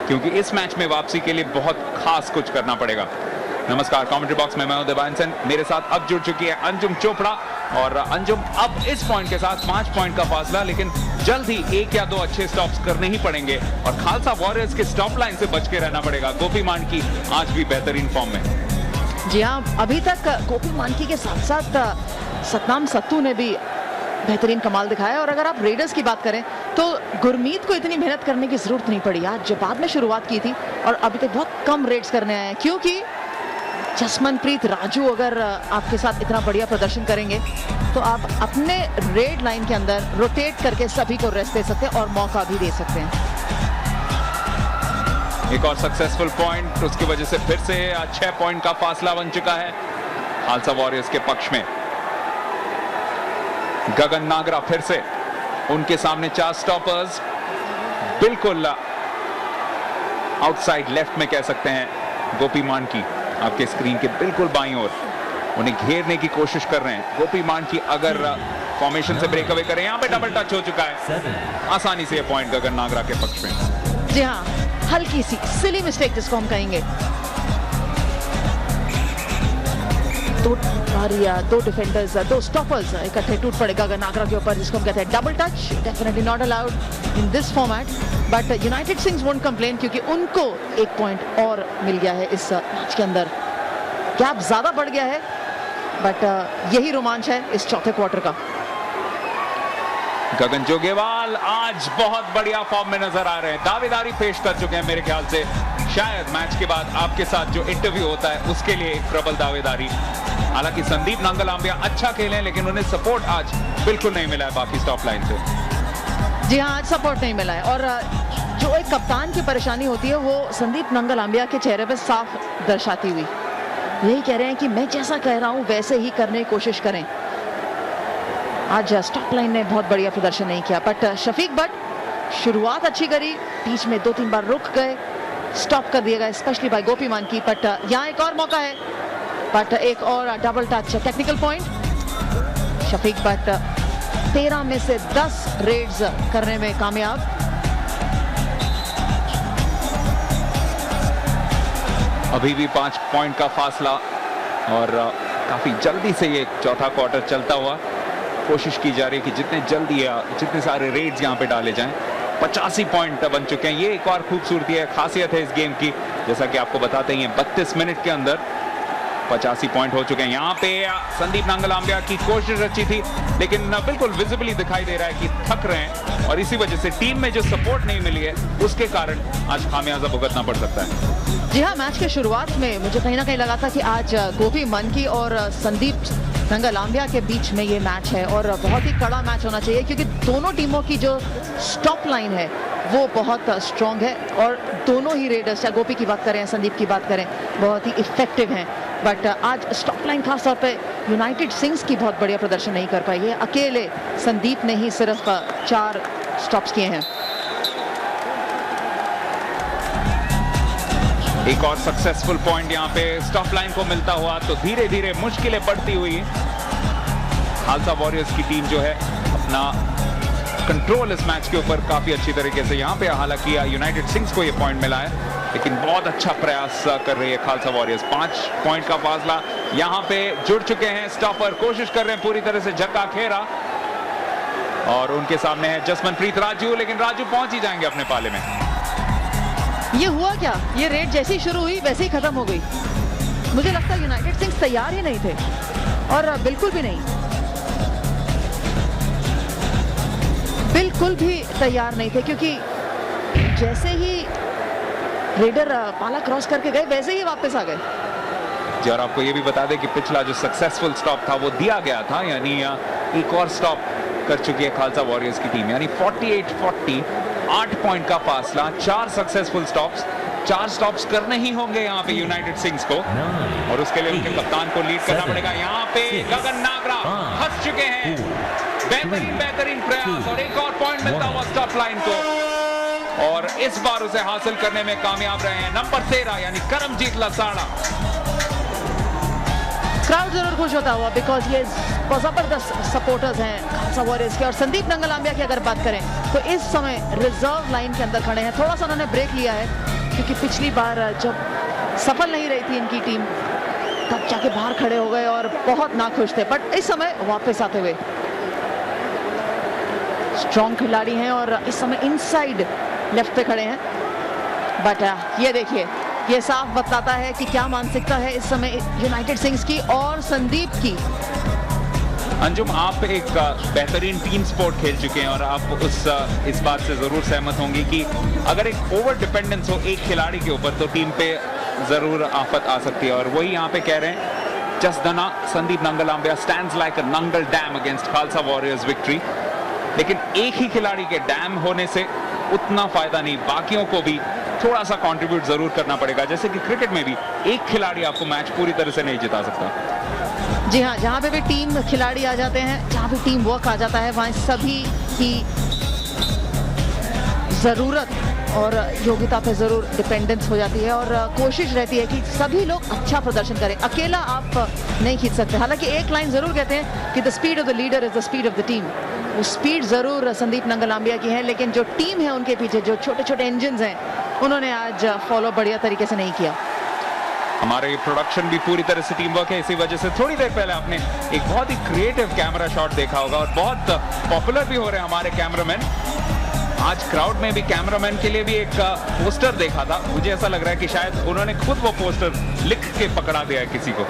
क्योंकि इस मैच में वापसी के लिए बहुत खास कुछ करना पड़ेगा। नमस्कार, कमेंट्री बॉक्स में मैं हूं देवांशन, मेरे साथ अब जुड़ चुकी है अंजुम चोपड़ा। और अंजुम, अब इस पॉइंट के साथ 5 पॉइंट का फासला, लेकिन जल्द ही 1 या 2 अच्छे स्टॉप्स करने ही पड़ेंगे और खालसा वॉरियर्स के स्टॉप लाइन से बच के रहना पड़ेगा। गोपी मांडकी आज भी बेहतरीन फॉर्म में। जी हाँ, अभी तक गोपी मांडकी के साथ साथ सतनाम सत्तू ने भी बेहतरीन कमाल दिखाया। और अगर आप रेडर्स की बात करें तो गुरमीत को इतनी मेहनत करने की जरूरत नहीं पड़ी। आज बाद में शुरुआत की थी और अभी तक बहुत कम रेड्स करने आए हैं, क्योंकि जसमनप्रीत राजू अगर आपके साथ इतना बढ़िया प्रदर्शन करेंगे तो आप अपने रेड लाइन के अंदर रोटेट करके सभी को रेस्ट दे सकते हैं और मौका भी दे सकते हैं। एक और सक्सेसफुल पॉइंट, उसकी वजह से फिर से 6 पॉइंट का फासला बन चुका है खालसा वॉरियर्स के पक्ष में। गगन नागरा फिर से उनके सामने 4 स्टॉपर्स, बिल्कुल आउटसाइड लेफ्ट में कह सकते हैं। गोपी मांडकी आपके स्क्रीन के बिल्कुल बाईं ओर उन्हें घेरने की कोशिश कर रहे हैं। गोपी मांडकी अगर फॉर्मेशन से ब्रेक अवे करें, यहां पे डबल टच हो चुका है, आसानी से पॉइंट गगन नागरा के पक्ष में। जी हाँ, हल्की सी सिली मिस्टेक जिसको हम कहेंगे। दो डिफेंडर्स, 2 स्टॉपर्स इकट्ठे टूट पड़े गगन नागरा के ऊपर, जिसको हम कहते हैं double touch. Definitely not allowed in this format, but United sings won't complain, क्योंकि उनको 1 पॉइंट और मिल गया है इस मैच के अंदर। गैप ज्यादा बढ़ गया है, बट यही रोमांच है इस चौथे क्वार्टर का। गगन जोगेवाल आज बहुत बढ़िया फॉर्म में नजर आ रहे हैं, दावेदारी पेश कर चुके हैं। मेरे ख्याल से शायद मैच के बाद आपके साथ जो इंटरव्यू होता है उसके लिए एक प्रबल दावेदारी। हालांकि संदीप नांगलांबिया अच्छा खेले, लेकिन उन्हें सपोर्ट आज बिल्कुल नहीं मिला है बाकी स्टॉप लाइन से। जी हाँ, आज सपोर्ट नहीं मिला है और जो एक कप्तान की परेशानी होती है वो संदीप नांगलांबिया के चेहरे पे साफ दर्शाती हुई। यही कह रहे हैं कि मैं जैसा कह रहा हूं वैसे ही करने की कोशिश करें। आज स्टॉप लाइन ने बहुत बढ़िया प्रदर्शन नहीं किया, बट शफीक भट्ट शुरुआत अच्छी करी, बीच में 2-3 बार रुक गए, स्टॉप कर दिया गया specially by Gopi Mandki. But यहाँ एक और मौका है, बट एक और double touch technical point. Shafiq Bhatt 13 में से 10 रेड्स करने में कामयाब। अभी भी 5 पॉइंट का फासला और काफी जल्दी से ये चौथा क्वार्टर चलता हुआ कोशिश की जा रही है कि जितने जल्दी जितने सारे रेड्स यहाँ पे डाले जाएं। 85 पॉइंट बन चुके हैं। ये एक और खूबसूरती है, खासियत है इस गेम की, जैसा कि आपको बताते हैं 32 मिनट के अंदर 85 पॉइंट हो चुके हैं। यहाँ पे संदीप नांगलांबिया की कोशिश अच्छी थी, लेकिन बिल्कुल विजिबली दिखाई दे रहा है कि थक रहे हैं और इसी वजह से टीम में जो सपोर्ट नहीं मिली है उसके कारण आज खामियाजा भुगतना पड़ सकता है। जी हाँ, मैच के शुरुआत में मुझे कहीं ना कहीं लगा था कि आज गोपी मांडकी और संदीप नांगलांबिया के बीच में ये मैच है और बहुत ही कड़ा मैच होना चाहिए, क्योंकि दोनों टीमों की जो स्टॉप लाइन है वो बहुत स्ट्रॉन्ग है और दोनों ही रेडर्स, चाहे गोपी की बात करें संदीप की बात करें, बहुत ही इफेक्टिव हैं। बट आज स्टॉप लाइन खासतौर पे यूनाइटेड सिंग्स की बहुत बढ़िया प्रदर्शन नहीं कर पाई है। अकेले संदीप ने ही सिर्फ 4 स्टॉप्स किए हैं। एक और सक्सेसफुल पॉइंट यहाँ पे स्टॉप लाइन को मिलता हुआ, तो धीरे धीरे मुश्किलें बढ़ती हुई खालसा वॉरियर्स की टीम जो है अपना कंट्रोल इस मैच के ऊपर काफी अच्छी तरीके से यहाँ पे, हालांकि यूनाइटेड सिंग्स को ये पॉइंट मिला है, लेकिन बहुत अच्छा प्रयास कर रही है खालसा वॉरियर्स। 5 पॉइंट का फासला यहाँ पे जुड़ चुके हैं। स्टॉपर कोशिश कर रहे हैं पूरी तरह से झक्का खेरा और उनके सामने है जसमनप्रीत राजू, लेकिन राजू पहुंच ही जाएंगे अपने पाले में। ये हुआ क्या, ये रेड जैसे ही शुरू हुई वैसे ही खत्म हो गई। मुझे लगता है यूनाइटेड सिंग्स तैयार ही नहीं थे और बिल्कुल भी नहीं, बिल्कुल भी तैयार नहीं थे, क्योंकि जैसे ही रेडर पाला क्रॉस करके गए वैसे ही वापस आ गए। जी, और आपको ये भी बता दें कि पिछला जो सक्सेसफुल स्टॉप था वो दिया गया था, यानी एक और स्टॉप कर चुकी है खालसा वॉरियर्स की टीम, यानी 48-40, 8 पॉइंट का फासला, 4 सक्सेसफुल स्टॉप्स। 4 स्टॉप्स करने ही होंगे यहाँ पे यूनाइटेड सिंग्स को और उसके लिए उनके कप्तान को लीड करना पड़ेगा। यहाँ पे गगन नागरा फंस चुके हैं। बेहतरीन प्रयास और एक और पॉइंट मिलता हुआ स्टॉप लाइन को, और इस बार उसे हासिल करने में कामयाब रहे हैं नंबर 13 यानी करमजीत लसाड़ा। क्राउड जरूर खुश होता हुआ, बिकॉज ये जबरदस्त सपोर्टर्स हैं खालसा वॉरियर्स के। और संदीप नांगलांबिया की अगर बात करें तो इस समय रिजर्व लाइन के अंदर खड़े हैं। थोड़ा सा उन्होंने ब्रेक लिया है क्योंकि पिछली बार जब सफल नहीं रही थी इनकी टीम तब जाके बाहर खड़े हो गए और बहुत नाखुश थे, बट इस समय वापस आते हुए स्ट्रॉन्ग खिलाड़ी हैं और इस समय इनसाइड लेफ्ट पे खड़े हैं। बट ये देखिए, ये साफ बताता है कि क्या मानसिकता है इस समय यूनाइटेड सिंग्स की और संदीप की। अंजुम, आप एक बेहतरीन टीम स्पोर्ट खेल चुके हैं और आप इस बात से जरूर सहमत होंगे कि अगर एक ओवर डिपेंडेंस हो एक खिलाड़ी के ऊपर तो टीम पे जरूर आफत आ सकती है। और वही यहाँ पे कह रहे हैं, जसदना Sandeep Nanglambia stands like a Nangal dam against Khalsa warriors victory. लेकिन एक ही खिलाड़ी के डैम होने से उतना फायदा नहीं, बाकियों को भी थोड़ा सा कंट्रीब्यूट जरूर करना पड़ेगा। जैसे कि क्रिकेट में भी एक खिलाड़ी आपको मैच पूरी तरह से नहीं जिता सकता। जी हाँ, जहाँ पे भी टीम खिलाड़ी आ जाते हैं, जहाँ भी टीम वर्क आ जाता है, वहाँ सभी की जरूरत और योग्यता पे जरूर डिपेंडेंस हो जाती है और कोशिश रहती है कि सभी लोग अच्छा प्रदर्शन करें। अकेला आप नहीं खींच सकते। हालांकि एक लाइन जरूर कहते हैं कि the speed of the leader is the speed of the team. वो स्पीड जरूर संदीप नंगलांबिया की है, लेकिन जो टीम है उनके पीछे जो छोटे छोटे इंजन हैं उन्होंने आज फॉलो बढ़िया तरीके से नहीं किया। हमारे प्रोडक्शन भी पूरी तरह से टीम वर्क है, इसी वजह से थोड़ी देर पहले आपने एक बहुत ही क्रिएटिव कैमरा शॉट देखा होगा और बहुत पॉपुलर भी हो रहे हैं हमारे कैमरामैन। आज क्राउड में भी कैमरामैन के लिए भी एक पोस्टर देखा था, मुझे ऐसा लग रहा है कि शायद उन्होंने खुद वो पोस्टर लिख के पकड़ा दिया है किसी को।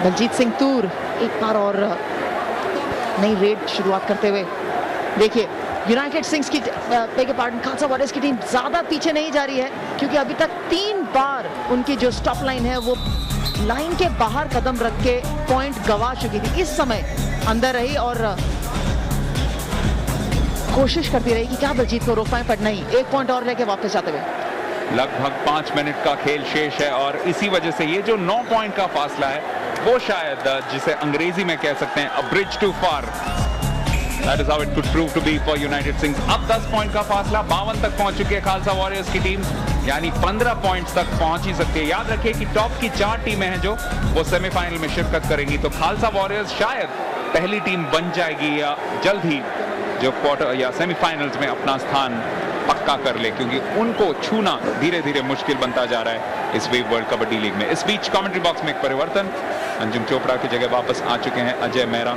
बलजीत सिंह तूर एक बार और नई रेड शुरुआत करते हुए। देखिए, यूनाइटेड सिंग्स की खालसा वॉरियर्स की टीम ज्यादा पीछे नहीं जा रही है, क्योंकि अभी तक 3 बार उनकी जो स्टॉप लाइन है वो लाइन के बाहर कदम रख के पॉइंट गवा चुकी थी। इस समय अंदर रही और कोशिश करती रही कि क्या बलजीत को रोक पाए, पर नहीं, 1 पॉइंट और लेके वापस आते हुए। लगभग 5 मिनट का खेल शेष है और इसी वजह से ये जो 9 पॉइंट का फासला है वो शायद जिसे अंग्रेजी में कह सकते हैं a bridge too far, that is how it could prove to be for United Sings's। अब 10 पॉइंट का फासला, 52 तक पहुंच चुकी है खालसा वॉरियर्स की टीम, यानी 15 पॉइंट्स तक पहुंच ही सकती है। याद रखिए कि टॉप की 4 टीमें हैं जो वो सेमीफाइनल में शिरकत करेंगी, तो खालसा वॉरियर्स शायद पहली टीम बन जाएगी या जल्द ही जो क्वार्टर या सेमीफाइनल्स में अपना स्थान पक्का कर ले, क्योंकि उनको छूना धीरे धीरे मुश्किल बनता जा रहा है इस वीक वर्ल्ड कबड्डी लीग में। इस बीच कमेंट्री बॉक्स में एक परिवर्तन, अंजुम चोपड़ा की जगह वापस आ चुके हैं अजय मेहरा।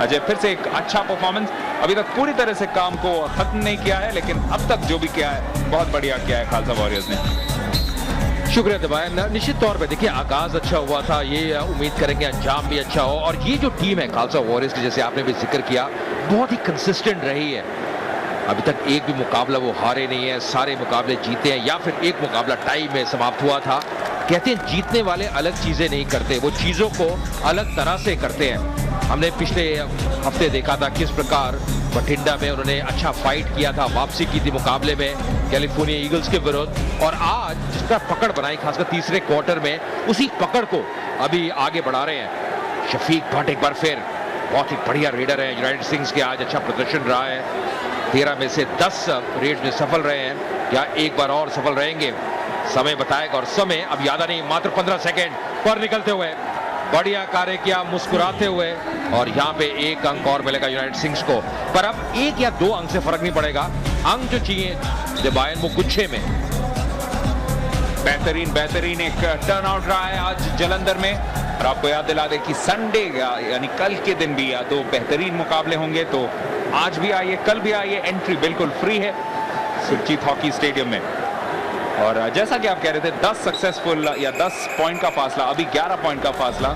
अजय, फिर से एक अच्छा परफॉर्मेंस, अभी तक पूरी तरह से काम को खत्म नहीं किया है, लेकिन अब तक जो भी किया है बहुत बढ़िया किया है खालसा वॉरियर्स ने। शुक्रिया दबायन। निश्चित तौर पे देखिए, आगाज अच्छा हुआ था, ये उम्मीद करेंगे अंजाम भी अच्छा हो। और ये जो टीम है खालसा वॉरियर्स की, जैसे आपने भी जिक्र किया, बहुत ही कंसिस्टेंट रही है। अभी तक एक भी मुकाबला वो हारे नहीं है, सारे मुकाबले जीते हैं या फिर एक मुकाबला टाई में समाप्त हुआ था। कहते हैं जीतने वाले अलग चीजें नहीं करते, वो चीजों को अलग तरह से करते हैं। हमने पिछले हफ्ते देखा था किस प्रकार बठिंडा में उन्होंने अच्छा फाइट किया था, वापसी की थी मुकाबले में कैलिफोर्निया ईगल्स के विरुद्ध, और आज जिसका पकड़ बनाई खासकर तीसरे क्वार्टर में, उसी पकड़ को अभी आगे बढ़ा रहे हैं। शफीक भट्ट एक बार फिर बहुत ही बढ़िया रेडर है यूनाइटेड सिंग्स के, आज अच्छा प्रदर्शन रहा है। 13 में से 10 रेड में सफल रहे हैं, या एक बार और सफल रहेंगे समय बताएगा। और समय अब ज्यादा नहीं, मात्र 15 सेकेंड पर निकलते हुए बढ़िया कार्य किया मुस्कुराते हुए, और यहाँ पे 1 अंक और मिलेगा यूनाइटेड सिंग्स को। पर अब 1 या 2 अंक से फर्क नहीं पड़ेगा, अंक जो चाहिए दबायन वो गुच्छे में। बेहतरीन एक टर्नआउट रहा है आज जलंधर में, और आपको याद दिला दे कि संडे यानी कल के दिन भी या 2 बेहतरीन मुकाबले होंगे, तो आज भी आइए, कल भी आइए, एंट्री बिल्कुल फ्री है सुरजीत हॉकी स्टेडियम में। और जैसा कि आप कह रहे थे, 10 सक्सेसफुल या 10 पॉइंट का फासला, अभी 11 पॉइंट का फासला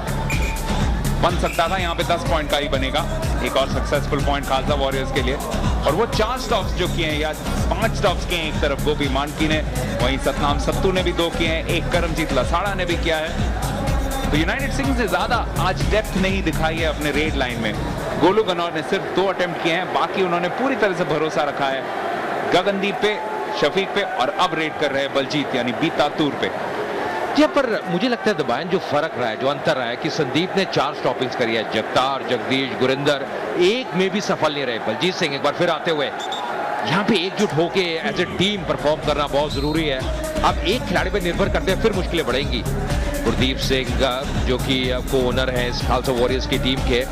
बन सकता था, यहाँ पे 10 पॉइंट का ही बनेगा। एक और सक्सेसफुल पॉइंट खालसा वॉरियर्स के लिए, और वो 4 स्टॉप्स जो किए हैं या 5 स्टॉप्स किए हैं, एक तरफ गोपी मानकी ने, वहीं सतनाम सत्तू ने भी 2 किए हैं, एक करमजीत लसाड़ा ने भी किया है। तो यूनाइटेड सिंग्स ने ज्यादा आज डेप्थ नहीं दिखाई है अपने रेड लाइन में। गोलू गनौर ने सिर्फ 2 अटेम्प्ट किए हैं, बाकी उन्होंने पूरी तरह से भरोसा रखा है गगनदीप पे, शफीक पे, और अब रेड कर रहे हैं बलजीत यानी बीता तूर पे। जी, पर मुझे लगता है दबायन जो फर्क रहा है, जो अंतर रहा है कि संदीप ने 4 स्टॉपिंग्स करी है, जगतार, जगदीश, गुरिंदर एक में भी सफल नहीं रहे। बलजीत सिंह एक बार फिर आते हुए यहाँ पे एकजुट होके एज ए टीम परफॉर्म करना बहुत जरूरी है। अब एक खिलाड़ी पे निर्भर करते हैं फिर मुश्किलें बढ़ेंगी। गुरदीप सिंह जो कि को ओनर है इस खालसा वॉरियर्स की टीम के,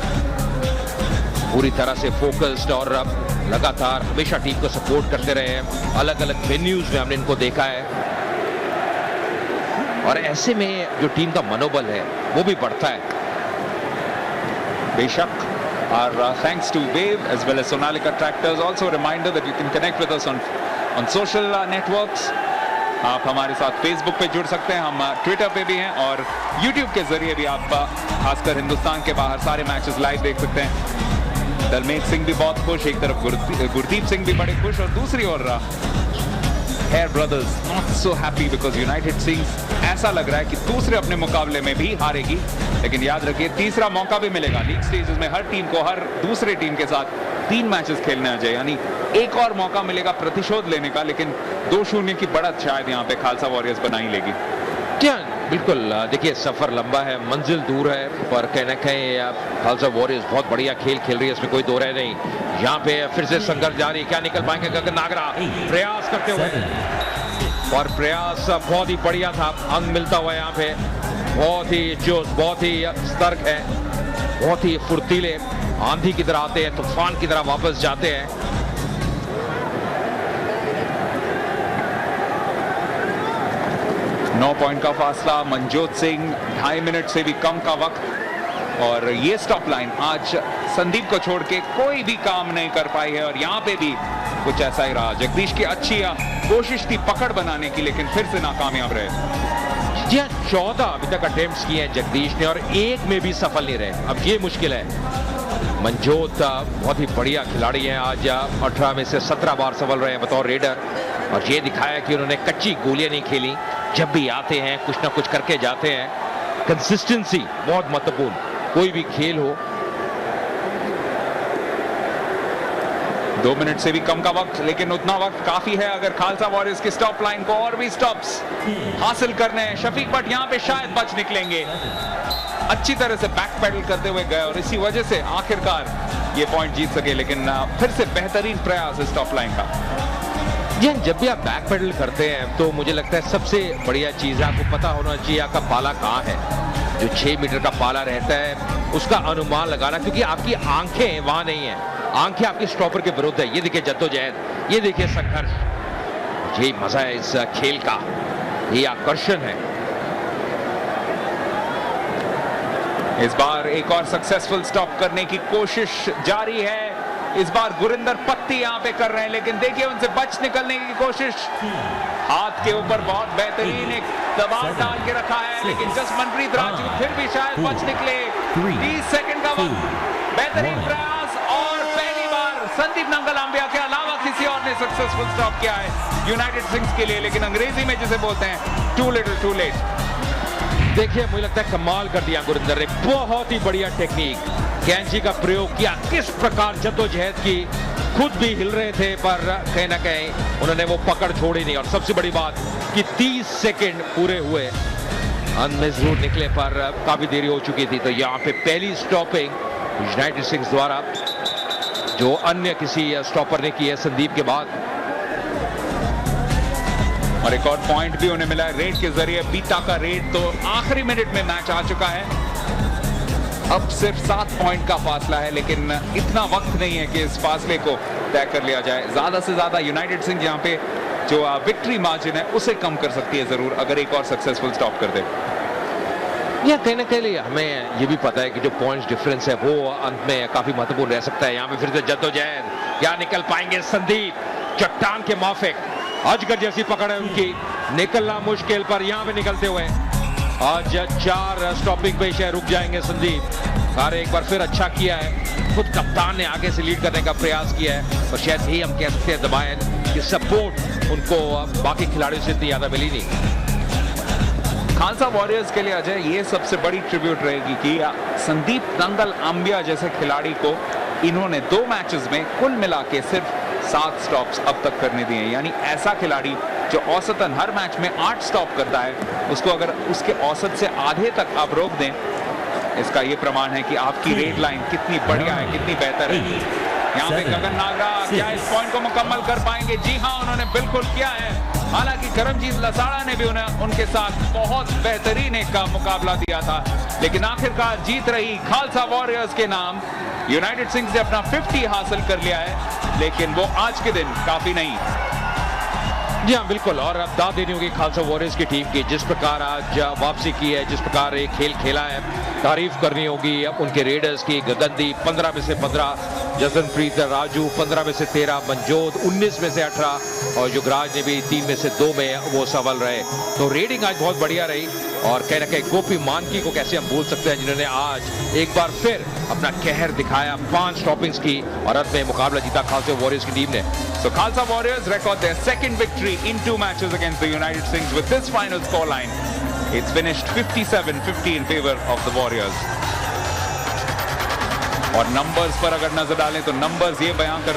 पूरी तरह से फोकस्ड और लगातार हमेशा टीम को सपोर्ट करते रहे हैं। अलग अलग वेन्यूज में हमने इनको देखा है और ऐसे में जो टीम का मनोबल है वो भी बढ़ता है। बेशक। Our thanks to Wave as well as Sonalika Tractors. Also a reminder that you can connect with us on social networks. आप हमारे साथ Facebook पे जुड़ सकते हैं, हम Twitter पे भी हैं और YouTube के जरिए भी आप खासकर हिंदुस्तान के बाहर सारे मैचेस लाइव देख सकते हैं। दलमेक सिंह भी बहुत खुश, एक तरफ गुरदीप सिंह भी बड़े खुश और दूसरी ओर hair brothers not so happy because united Singh ऐसा लग रहा है कि दूसरे अपने मुकाबले में भी हारेगी, लेकिन याद रखिए तीसरा मौका भी मिलेगा। लीग स्टेजेस में हर टीम को हर दूसरे टीम के साथ 3 मैचेस खेलने आ जाए, यानी एक और मौका मिलेगा प्रतिशोध लेने का, लेकिन 2-0 की बढ़त शायद यहाँ पे खालसा वॉरियर्स बना ही लेगी। क्या बिल्कुल, देखिए सफर लंबा है, मंजिल दूर है, पर कहीं ना कहीं खालसा वॉरियर्स बहुत बढ़िया खेल खेल रही है, इसमें कोई दो राय नहीं। यहाँ पे फिर से संघर्ष जारी, क्या निकल पाएंगे गगन नागरा प्रयास करते हुए, और प्रयास बहुत ही बढ़िया था, अंक मिलता हुआ यहाँ पे, बहुत ही जोश, बहुत ही सतर्क है, बहुत ही फुर्तीले, आंधी की तरह आते हैं, तूफान की तरह वापस जाते हैं। नौ पॉइंट का फासला, मनजोत सिंह 2.5 मिनट से भी कम का वक्त, और ये स्टॉप लाइन आज संदीप को छोड़ के कोई भी काम नहीं कर पाई है, और यहाँ पे भी कुछ ऐसा ही रहा। जगदीश की अच्छी कोशिश थी पकड़ बनाने की, लेकिन फिर से नाकामयाब रहे। जी हाँ, 14 अभी तक अटेम्प्ट्स किए हैं जगदीश ने और एक में भी सफल नहीं रहे, अब ये मुश्किल है। मनजोत बहुत ही बढ़िया खिलाड़ी हैं, आज 18 में से 17 बार सफल रहे हैं बतौर रेडर, और ये दिखाया कि उन्होंने कच्ची गोलियां नहीं खेली, जब भी आते हैं कुछ ना कुछ करके जाते हैं। कंसिस्टेंसी बहुत महत्वपूर्ण, कोई भी खेल हो। 2 मिनट से भी कम का वक्त, लेकिन उतना वक्त काफी है अगर खालसा वॉरियर्स की स्टॉप लाइन को और भी स्टॉप्स हासिल करने हैं। शफीक भट्ट यहाँ पे शायद बच निकलेंगे, अच्छी तरह से बैक पैडल करते हुए गए और इसी वजह से आखिरकार ये पॉइंट जीत सके, लेकिन फिर से बेहतरीन प्रयास है स्टॉप लाइन का। जी, जब भी आप बैक पैडल करते हैं तो मुझे लगता है सबसे बढ़िया चीज है आपको पता होना चाहिए आपका पाला कहाँ है। जो 6 मीटर का पाला रहता है उसका अनुमान लगाना, क्योंकि आपकी आंखें वहां नहीं है, आंखें आपकी स्टॉपर के विरुद्ध है। ये देखिए जद्दोजहद, ये देखिए संघर्ष, यही मजा है इस खेल का, ये आकर्षण है। इस बार एक और सक्सेसफुल स्टॉप करने की कोशिश जारी है। इस बार गुरिंदर पत्ती यहाँ पे कर रहे हैं, लेकिन देखिए उनसे बच निकलने की कोशिश, हाथ के ऊपर बहुत बेहतरीन एक दबाव डाल के रखा है, लेकिन जसमनप्रीत राजू फिर भी शायद बच निकले। 30 सेकंड का वक्त, बेहतरीन प्रयास, और पहली बार संदीप नंगलाम्बिया के अलावा किसी और ने सक्सेसफुल स्टॉप किया है यूनाइटेड सिंह के लिए, लेकिन अंग्रेजी में जिसे बोलते हैं टू लिटिल टू लेट। देखिए मुझे लगता है कमाल कर दिया गुरिंदर ने, बहुत ही बढ़िया टेक्निक, कैंची का प्रयोग किया, किस प्रकार जद्दोजहद की, खुद भी हिल रहे थे पर कहीं ना कहीं उन्होंने वो पकड़ छोड़ी नहीं। और सबसे बड़ी बात कि 30 सेकंड पूरे हुए, अंत में जरूर निकले पर काफी देरी हो चुकी थी। तो यहाँ पे पहली स्टॉपिंग यूनाइटेड सिंह द्वारा, जो अन्य किसी स्टॉपर ने की है संदीप के बाद। और एक और पॉइंट भी उन्हें मिला है रेड के जरिए, बीटा का रेड। तो आखिरी मिनट में मैच आ चुका है, अब सिर्फ 7 पॉइंट का फासला है, लेकिन इतना वक्त नहीं है कि इस फासले को तय कर लिया जाए। ज्यादा से ज्यादा यूनाइटेड सिंह यहाँ पे जो विक्ट्री मार्जिन है उसे कम कर सकती है जरूर, अगर एक और सक्सेसफुल स्टॉप कर दे। या कहीं ना कहीं हमें ये भी पता है कि जो पॉइंट्स डिफरेंस है वो अंत में काफी महत्वपूर्ण रह सकता है। यहाँ पे फिर से जद्दोजहद, क्या निकल पाएंगे संदीप, चट्टान के माफिक, अजगर जैसी पकड़ है उनकी, निकलना मुश्किल, पर यहाँ पे निकलते हुए आज 4 स्टॉपिंग पेश है, रुक जाएंगे संदीप। सारे एक बार फिर अच्छा किया है, खुद कप्तान ने आगे से लीड करने का प्रयास किया है, और शायद यही हम कह सकते हैं दबाएं कि सपोर्ट उनको बाकी खिलाड़ियों से इतनी ज्यादा मिली नहीं। खालसा वॉरियर्स के लिए अजय ये सबसे बड़ी ट्रिब्यूट रहेगी कि संदीप नंगलाम्बिया जैसे खिलाड़ी को इन्होंने 2 मैचेस में कुल मिला के सिर्फ 7 स्टॉप्स अब तक करने दिए हैं। यानी ऐसा खिलाड़ी जो औसतन हर मैच में 8 स्टॉप करता है, उसको अगर उसके औसत से आधे तक आप रोक दें, इसका ये प्रमाण है कि आपकी रेड लाइन कितनी बढ़िया है, कितनी बेहतर है। यहाँ पे गगन नागरा क्या इस पॉइंट को मुकम्मल कर पाएंगे? जी हाँ, उन्होंने बिल्कुल किया है। हालांकि करमजीत लसाड़ा ने भी उनके साथ बहुत बेहतरीन एक का मुकाबला दिया था, लेकिन आखिरकार जीत रही खालसा वॉरियर्स के नाम। यूनाइटेड सिंह ने अपना 50 हासिल कर लिया है, लेकिन वो आज के दिन काफी नहीं। जी हाँ, बिल्कुल। और अब दाद देनी होगी खालसा वॉरियर्स की टीम की, जिस प्रकार आज वापसी की है, जिस प्रकार एक खेल खेला है। तारीफ करनी होगी उनके रेडर्स की। गगनदीप 15 में से 15, जसनप्रीत राजू 15 में से 13, मनजोत 19 में से 18 और युगराज ने भी 3 में से 2 में वो सफल रहे। तो रेडिंग आज बहुत बढ़िया रही और कहीं ना कहीं गोपी मानकी को कैसे हम भूल सकते हैं, जिन्होंने आज एक बार फिर अपना कहर दिखाया, 5 स्टॉपिंग्स की और अंत में मुकाबला जीता खालसा वॉरियर्स की टीम ने। So Khalsa Warriors record their second victory in 2 matches against the United Sikhs with this final scoreline. It's finished 57-50 in favor of the Warriors. और नंबर्स पर अगर नजर डालें तो नंबर्स ये बयां कर